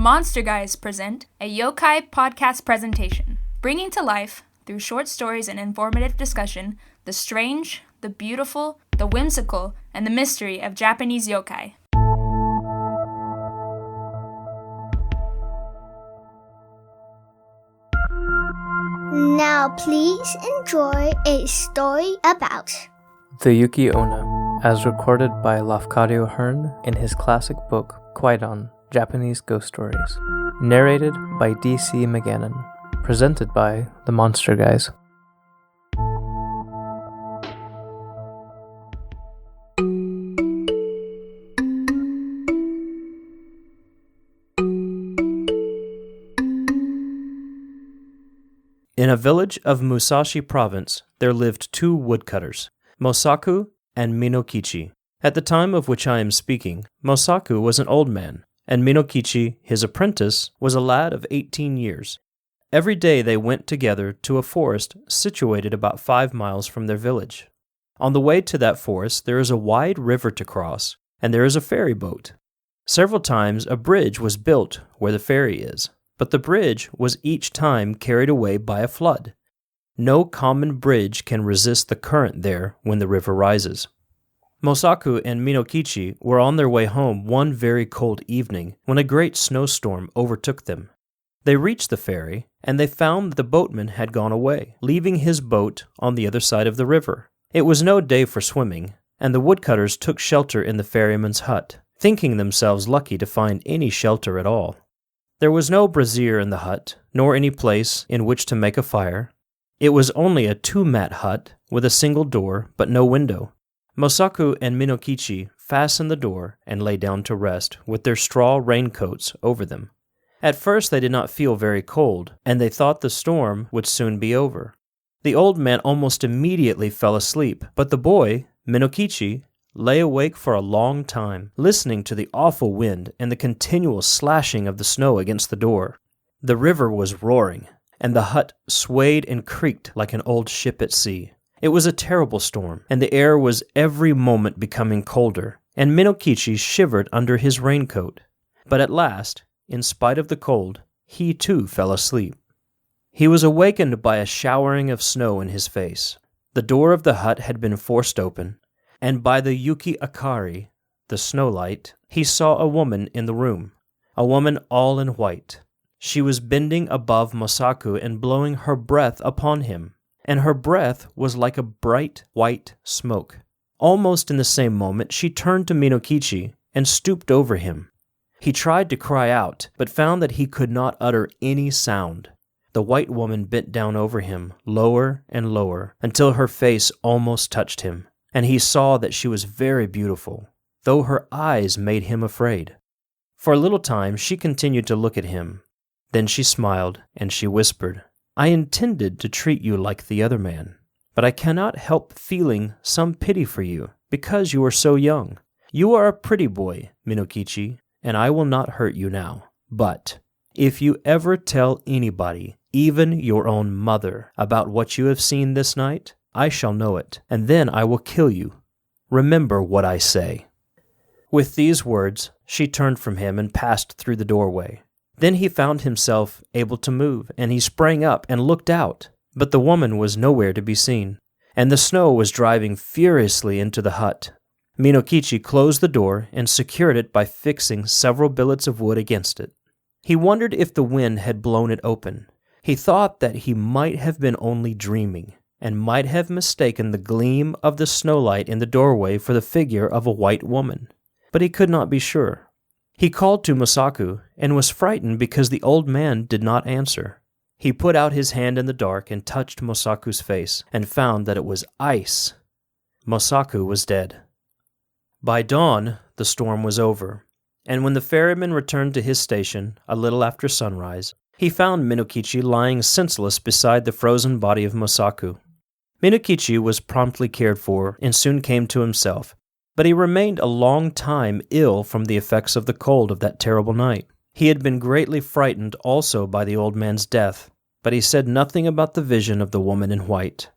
Monster Guys present a Yokai podcast presentation, bringing to life, through short stories and informative discussion, the strange, the beautiful, the whimsical, and the mystery of Japanese yokai. Now please enjoy a story about the Yuki Onna, as recorded by Lafcadio Hearn in his classic book, Kwaidan, Japanese Ghost Stories. Narrated by D.C. McGannon. Presented by the Monster Guys. In a village of Musashi Province, there lived two woodcutters, Mosaku and Minokichi. At the time of which I am speaking, Mosaku was an old man, and Minokichi, his apprentice, was a lad of 18 years. Every day they went together to a forest situated about 5 miles from their village. On the way to that forest there is a wide river to cross, and there is a ferry boat. Several times a bridge was built where the ferry is, but the bridge was each time carried away by a flood. No common bridge can resist the current there when the river rises. Mosaku and Minokichi were on their way home one very cold evening when a great snowstorm overtook them. They reached the ferry, and they found that the boatman had gone away, leaving his boat on the other side of the river. It was no day for swimming, and the woodcutters took shelter in the ferryman's hut, thinking themselves lucky to find any shelter at all. There was no brazier in the hut, nor any place in which to make a fire. It was only a 2-mat hut with a single door, but no window. Mosaku and Minokichi fastened the door and lay down to rest with their straw raincoats over them. At first they did not feel very cold, and they thought the storm would soon be over. The old man almost immediately fell asleep, but the boy, Minokichi, lay awake for a long time, listening to the awful wind and the continual slashing of the snow against the door. The river was roaring, and the hut swayed and creaked like an old ship at sea. It was a terrible storm, and the air was every moment becoming colder, and Minokichi shivered under his raincoat. But at last, in spite of the cold, he too fell asleep. He was awakened by a showering of snow in his face. The door of the hut had been forced open, and by the Yuki Akari, the snowlight, he saw a woman in the room, a woman all in white. She was bending above Mosaku and blowing her breath upon him, and her breath was like a bright white smoke. Almost in the same moment she turned to Minokichi and stooped over him. He tried to cry out, but found that he could not utter any sound. The white woman bent down over him, lower and lower, until her face almost touched him, and he saw that she was very beautiful, though her eyes made him afraid. For a little time she continued to look at him. Then she smiled, and she whispered, "I intended to treat you like the other man, but I cannot help feeling some pity for you, because you are so young. You are a pretty boy, Minokichi, and I will not hurt you now. But if you ever tell anybody, even your own mother, about what you have seen this night, I shall know it, and then I will kill you. Remember what I say." With these words, she turned from him and passed through the doorway. Then he found himself able to move, and he sprang up and looked out, but the woman was nowhere to be seen, and the snow was driving furiously into the hut. Minokichi closed the door and secured it by fixing several billets of wood against it. He wondered if the wind had blown it open. He thought that he might have been only dreaming, and might have mistaken the gleam of the snowlight in the doorway for the figure of a white woman, but he could not be sure. He called to Mosaku, and was frightened because the old man did not answer. He put out his hand in the dark and touched Mosaku's face, and found that it was ice. Mosaku was dead. By dawn, the storm was over, and when the ferryman returned to his station, a little after sunrise, he found Minokichi lying senseless beside the frozen body of Mosaku. Minokichi was promptly cared for, and soon came to himself, but he remained a long time ill from the effects of the cold of that terrible night. He had been greatly frightened also by the old man's death, but he said nothing about the vision of the woman in white.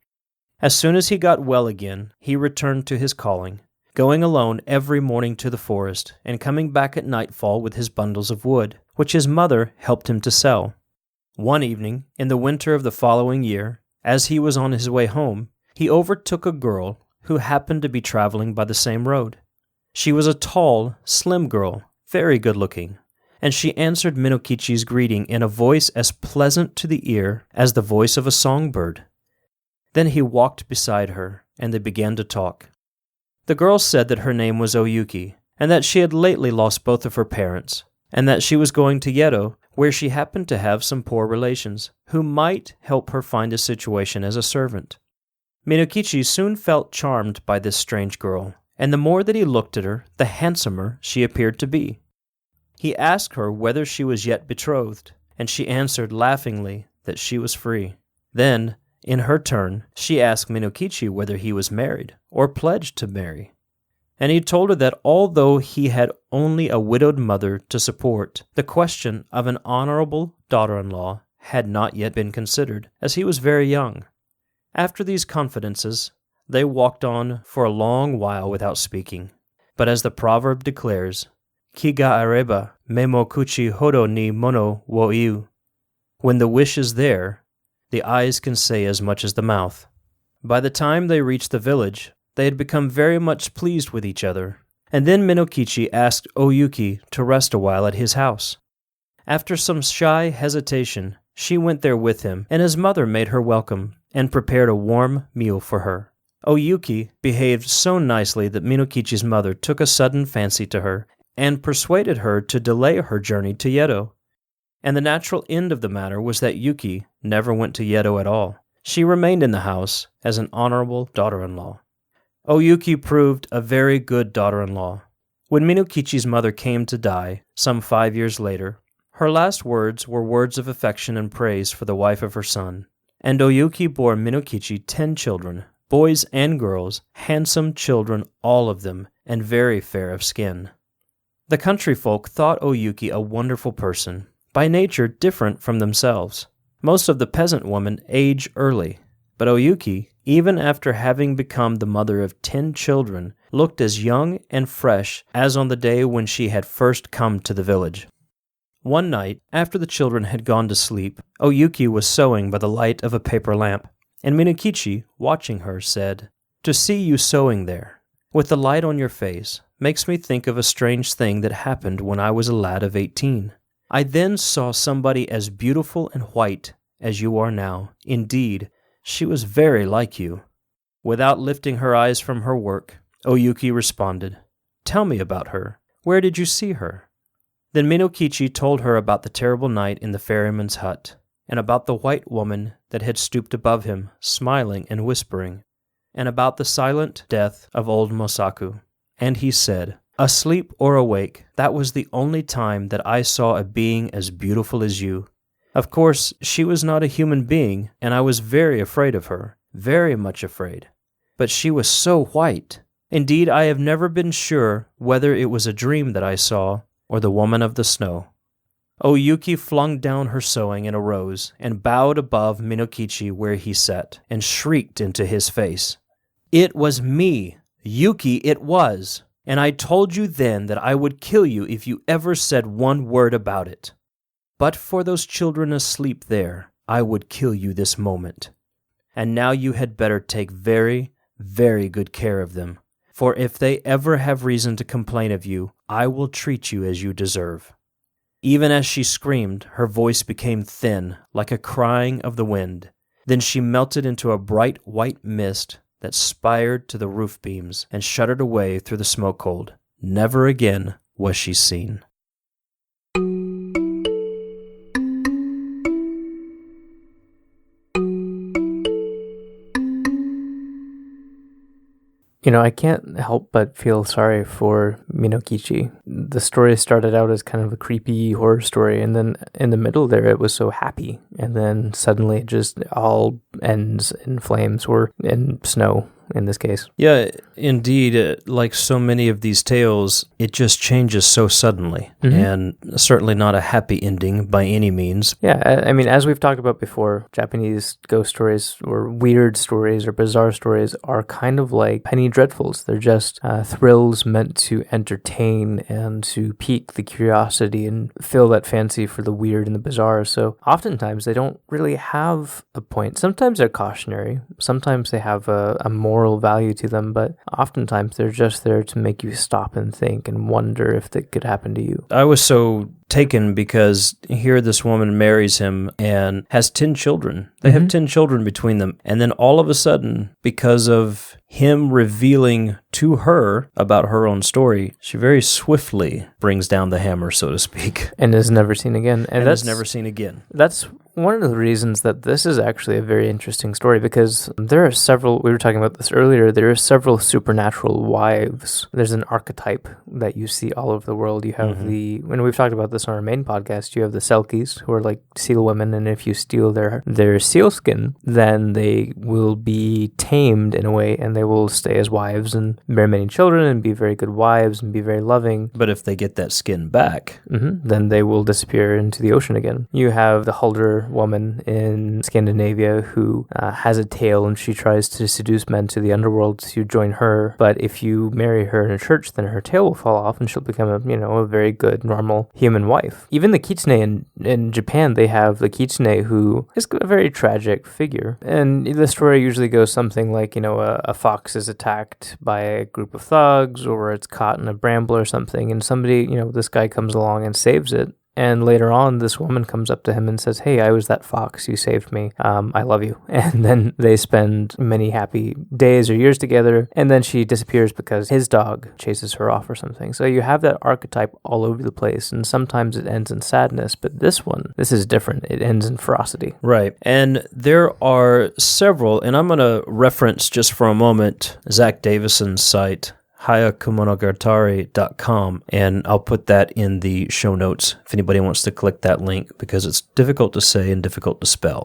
As soon as he got well again, he returned to his calling, going alone every morning to the forest, and coming back at nightfall with his bundles of wood, which his mother helped him to sell. One evening, in the winter of the following year, as he was on his way home, he overtook a girl who happened to be traveling by the same road. She was a tall, slim girl, very good-looking, and she answered Minokichi's greeting in a voice as pleasant to the ear as the voice of a songbird. Then he walked beside her, and they began to talk. The girl said that her name was Oyuki, and that she had lately lost both of her parents, and that she was going to Yedo, where she happened to have some poor relations, who might help her find a situation as a servant. Minokichi soon felt charmed by this strange girl, and the more that he looked at her, the handsomer she appeared to be. He asked her whether she was yet betrothed, and she answered laughingly that she was free. Then, in her turn, she asked Minokichi whether he was married, or pledged to marry. And he told her that although he had only a widowed mother to support, the question of an honorable daughter-in-law had not yet been considered, as he was very young. After these confidences, they walked on for a long while without speaking. But as the proverb declares, Ki ga areba memo kuchi hodo ni mono wo iu. When the wish is there, the eyes can say as much as the mouth. By the time they reached the village, they had become very much pleased with each other, and then Minokichi asked Oyuki to rest a while at his house. After some shy hesitation, she went there with him, and his mother made her welcome and prepared a warm meal for her. Oyuki behaved so nicely that Minokichi's mother took a sudden fancy to her and persuaded her to delay her journey to Yedo. And the natural end of the matter was that Yuki never went to Yedo at all. She remained in the house as an honorable daughter-in-law. Oyuki proved a very good daughter-in-law. When Minokichi's mother came to die, some 5 years later, her last words were words of affection and praise for the wife of her son. And Oyuki bore Minokichi 10 children, boys and girls, handsome children, all of them, and very fair of skin. The country folk thought Oyuki a wonderful person, by nature different from themselves. Most of the peasant women age early, but Oyuki, even after having become the mother of 10 children, looked as young and fresh as on the day when she had first come to the village. One night, after the children had gone to sleep, Oyuki was sewing by the light of a paper lamp, and Minokichi, watching her, said, "To see you sewing there, with the light on your face, makes me think of a strange thing that happened when I was a lad of 18. I then saw somebody as beautiful and white as you are now. Indeed, she was very like you." Without lifting her eyes from her work, Oyuki responded, "Tell me about her. Where did you see her?" Then Minokichi told her about the terrible night in the ferryman's hut, and about the white woman that had stooped above him, smiling and whispering, and about the silent death of old Mosaku. And he said, "Asleep or awake, that was the only time that I saw a being as beautiful as you. Of course, she was not a human being, and I was very afraid of her, very much afraid. But she was so white. Indeed, I have never been sure whether it was a dream that I saw, or the woman of the snow." Oyuki flung down her sewing and arose, and bowed above Minokichi where he sat, and shrieked into his face, "It was me! Yuki, it was! And I told you then that I would kill you if you ever said one word about it. But for those children asleep there, I would kill you this moment. And now you had better take very, very good care of them, for if they ever have reason to complain of you, I will treat you as you deserve." Even as she screamed, her voice became thin, like a crying of the wind. Then she melted into a bright white mist that spired to the roof beams and shuddered away through the smoke cold. Never again was she seen. I can't help but feel sorry for Minokichi. The story started out as kind of a creepy horror story, and then in the middle there it was so happy, and then suddenly it just all ends in flames or in snow in this case. Yeah, indeed. Like so many of these tales, it just changes so suddenly, and certainly not a happy ending by any means. Yeah, I mean, as we've talked about before, Japanese ghost stories or weird stories or bizarre stories are kind of like penny dreadfuls. They're just thrills meant to entertain and to pique the curiosity and fill that fancy for the weird and the bizarre. So oftentimes they don't really have a point. Sometimes they're cautionary. Sometimes they have a moral value to them, but oftentimes they're just there to make you stop and think and wonder if that could happen to you. I was so taken because here this woman marries him and has 10 children. They have 10 children between them. And then all of a sudden, because of him revealing to her about her own story, she very swiftly brings down the hammer, so to speak. And is never seen again. And is never seen again. That's one of the reasons that this is actually a very interesting story, because there are several, we were talking about this earlier, there are several supernatural wives. There's an archetype that you see all over the world. You have when we've talked about this on our main podcast, you have the Selkies, who are like seal women, and if you steal their seal skin, then they will be tamed in a way, and they will stay as wives and bear many children and be very good wives and be very loving. But if they get that skin back, then they will disappear into the ocean again. You have the Hulder woman in Scandinavia who has a tail, and she tries to seduce men to the underworld to join her. But if you marry her in a church, then her tail will fall off, and she'll become a very good, normal human wife. Even the kitsune in Japan, they have the kitsune who is a very tragic figure. And the story usually goes something like, a fox is attacked by a group of thugs, or it's caught in a bramble or something, and somebody, this guy comes along and saves it. And later on, this woman comes up to him and says, "Hey, I was that fox. You saved me. I love you." And then they spend many happy days or years together. And then she disappears because his dog chases her off or something. So you have that archetype all over the place. And sometimes it ends in sadness. But this is different. It ends in ferocity. Right. And there are several, and I'm going to reference just for a moment Zach Davison's site, hayakumonogatari.com, and I'll put that in the show notes if anybody wants to click that link, because it's difficult to say and difficult to spell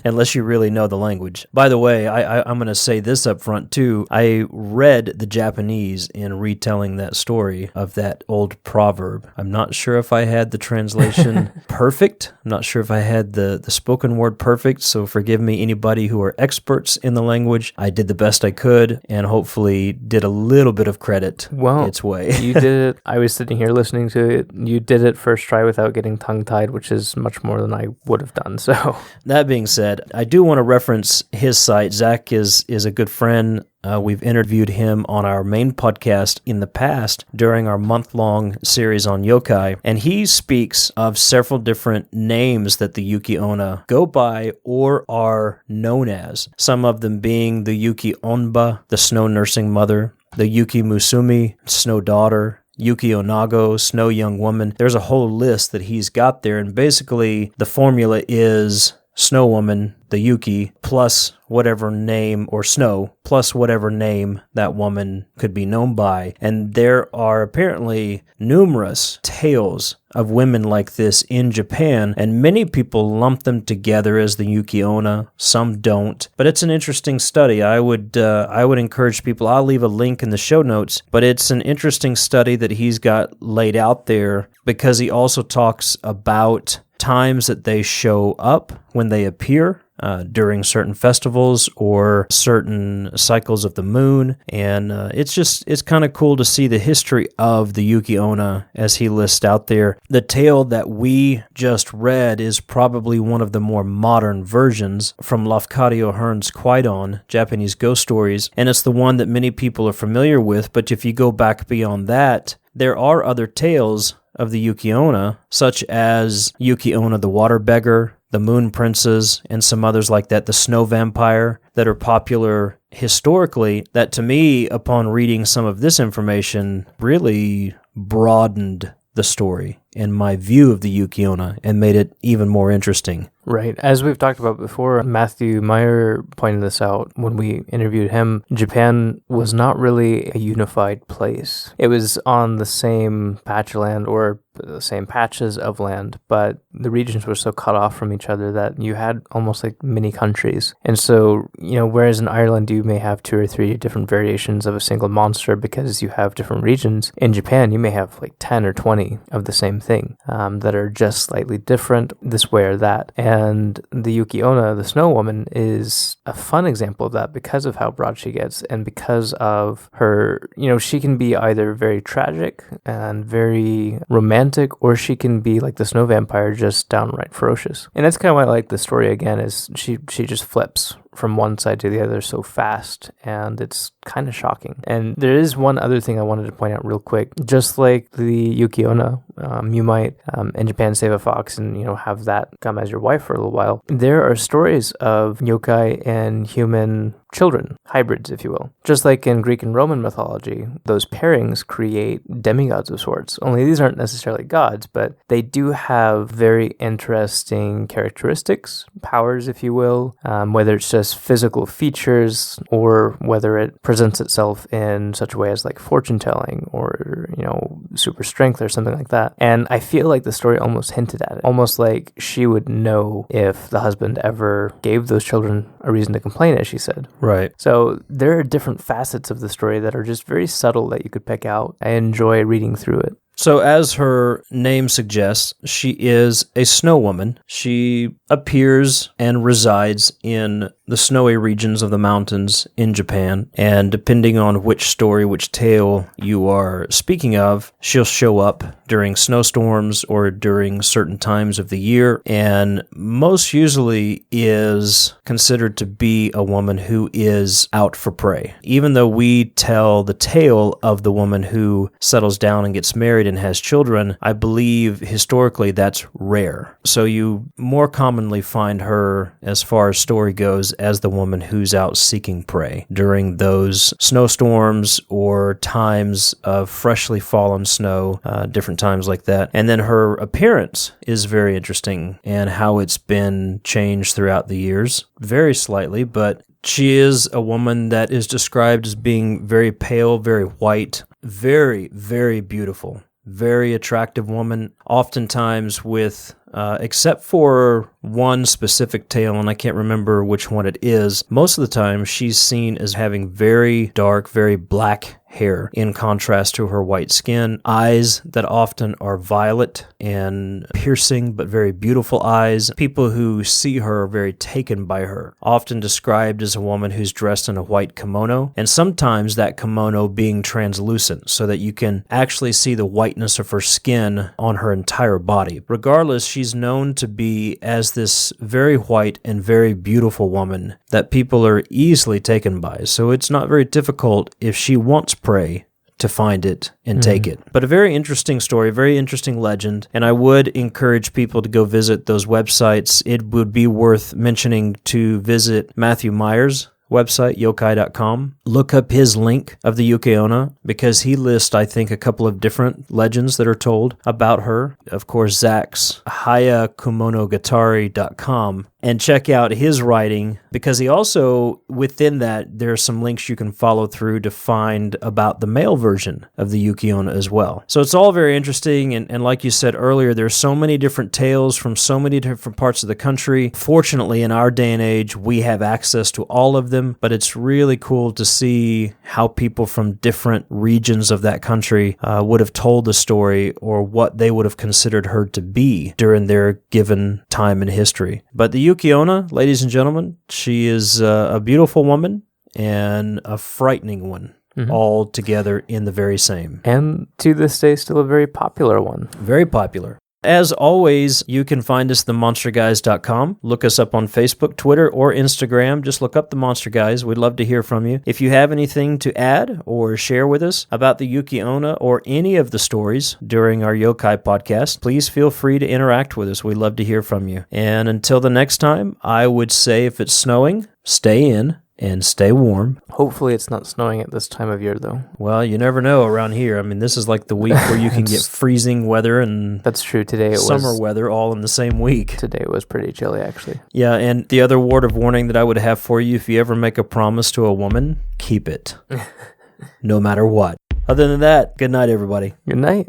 unless you really know the language. By the way, I'm going to say this up front too. I read the Japanese in retelling that story of that old proverb. I'm not sure if I had the translation perfect. I'm not sure if I had the spoken word perfect, so forgive me, anybody who are experts in the language. I did the best I could and hopefully did a little bit of credit its way. You did it. I was sitting here listening to it. You did it first try without getting tongue-tied, which is much more than I would have done. So that being said, I do want to reference his site. Zach is a good friend. We've interviewed him on our main podcast in the past during our month-long series on yokai, and he speaks of several different names that the Yuki Onna go by or are known as, some of them being the Yuki Onba, the snow nursing mother, the Yuki Musumi, snow daughter, Yuki Onago, snow young woman. There's a whole list that he's got there, and basically the formula is snow woman, the Yuki, plus whatever name, or snow, plus whatever name that woman could be known by. And there are apparently numerous tales of women like this in Japan, and many people lump them together as the Yuki Onna. Some don't, but it's an interesting study. I would encourage people. I'll leave a link in the show notes, but it's an interesting study that he's got laid out there, because he also talks about times that they show up when they appear during certain festivals or certain cycles of the moon. And it's kind of cool to see the history of the Yuki Onna as he lists out there. The tale that we just read is probably one of the more modern versions from Lafcadio Hearn's Kwaidan, Japanese Ghost Stories, and it's the one that many people are familiar with. But if you go back beyond that, there are other tales of the Yuki Onna, such as Yuki Onna the Water Beggar, the Moon Princes, and some others like that, the Snow Vampire, that are popular historically, that to me, upon reading some of this information, really broadened the story and my view of the Yuki Onna and made it even more interesting. Right. As we've talked about before, Matthew Meyer pointed this out when we interviewed him. Japan was not really a unified place. It was on the same patch of land, or the same patches of land, but the regions were so cut off from each other that you had almost like mini countries. And so, whereas in Ireland you may have 2 or 3 different variations of a single monster because you have different regions, in Japan you may have like 10 or 20 of the same thing that are just slightly different this way or that. And the Yuki Onna, the Snow Woman, is a fun example of that because of how broad she gets and because of her, she can be either very tragic and very romantic, or she can be like the snow vampire, just downright ferocious. And that's kind of why I like the story again, is she just flips from one side to the other so fast, and it's kind of shocking. And there is one other thing I wanted to point out real quick. Just like the Yuki Onna, you might in Japan save a fox and have that come as your wife for a little while. There are stories of yokai and human children, hybrids, if you will. Just like in Greek and Roman mythology, those pairings create demigods of sorts. Only these aren't necessarily gods, but they do have very interesting characteristics, powers, if you will, whether it's just physical features or whether it presents itself in such a way as like fortune telling or, super strength or something like that. And I feel like the story almost hinted at it, almost like she would know if the husband ever gave those children a reason to complain, as she said. Right. So there are different facets of the story that are just very subtle that you could pick out. I enjoy reading through it. So as her name suggests, she is a snow woman. She appears and resides in the snowy regions of the mountains in Japan. And depending on which story, which tale you are speaking of, she'll show up during snowstorms or during certain times of the year. And most usually is considered to be a woman who is out for prey. Even though we tell the tale of the woman who settles down and gets married and has children, I believe historically that's rare. So you more commonly find her, as far as story goes, as the woman who's out seeking prey during those snowstorms or times of freshly fallen snow, different times like that. And then her appearance is very interesting and how it's been changed throughout the years, very slightly, but she is a woman that is described as being very pale, very white, very, very beautiful. Very attractive woman, oftentimes with, except for one specific tale, and I can't remember which one it is, most of the time she's seen as having very dark, very black hair in contrast to her white skin, eyes that often are violet and piercing but very beautiful eyes. People who see her are very taken by her, often described as a woman who's dressed in a white kimono, and sometimes that kimono being translucent so that you can actually see the whiteness of her skin on her entire body. Regardless, she's known to be as this very white and very beautiful woman that people are easily taken by. So it's not very difficult if she wants prey to find it and take it. But a very interesting story, very interesting legend, and I would encourage people to go visit those websites. It would be worth mentioning to visit Matthew Meyer's website, yokai.com. Look up his link of the Yuki Onna because he lists, I think, a couple of different legends that are told about her. Of course, Zach's hayakumonogatari.com. And check out his writing because he also, within that, there are some links you can follow through to find about the male version of the Yuki Onna as well. So it's all very interesting. And like you said earlier, there's so many different tales from so many different parts of the country. Fortunately, in our day and age, we have access to all of them, but it's really cool to see how people from different regions of that country would have told the story or what they would have considered her to be during their given time in history. But the Yuki Onna, ladies and gentlemen, she is a beautiful woman and a frightening one, all together in the very same. And to this day, still a very popular one. Very popular. As always, you can find us at themonsterguys.com. Look us up on Facebook, Twitter, or Instagram. Just look up The Monster Guys. We'd love to hear from you. If you have anything to add or share with us about the Yuki Onna or any of the stories during our Yokai podcast, please feel free to interact with us. We'd love to hear from you. And until the next time, I would say if it's snowing, stay in and stay warm. Hopefully it's not snowing at this time of year, though. Well, you never know around here. I mean, this is like the week where you can get freezing weather and That's true. Today it summer was weather all in the same week. Today it was pretty chilly, actually. Yeah, and the other word of warning that I would have for you, if you ever make a promise to a woman, keep it. No matter what. Other than that, good night, everybody. Good night.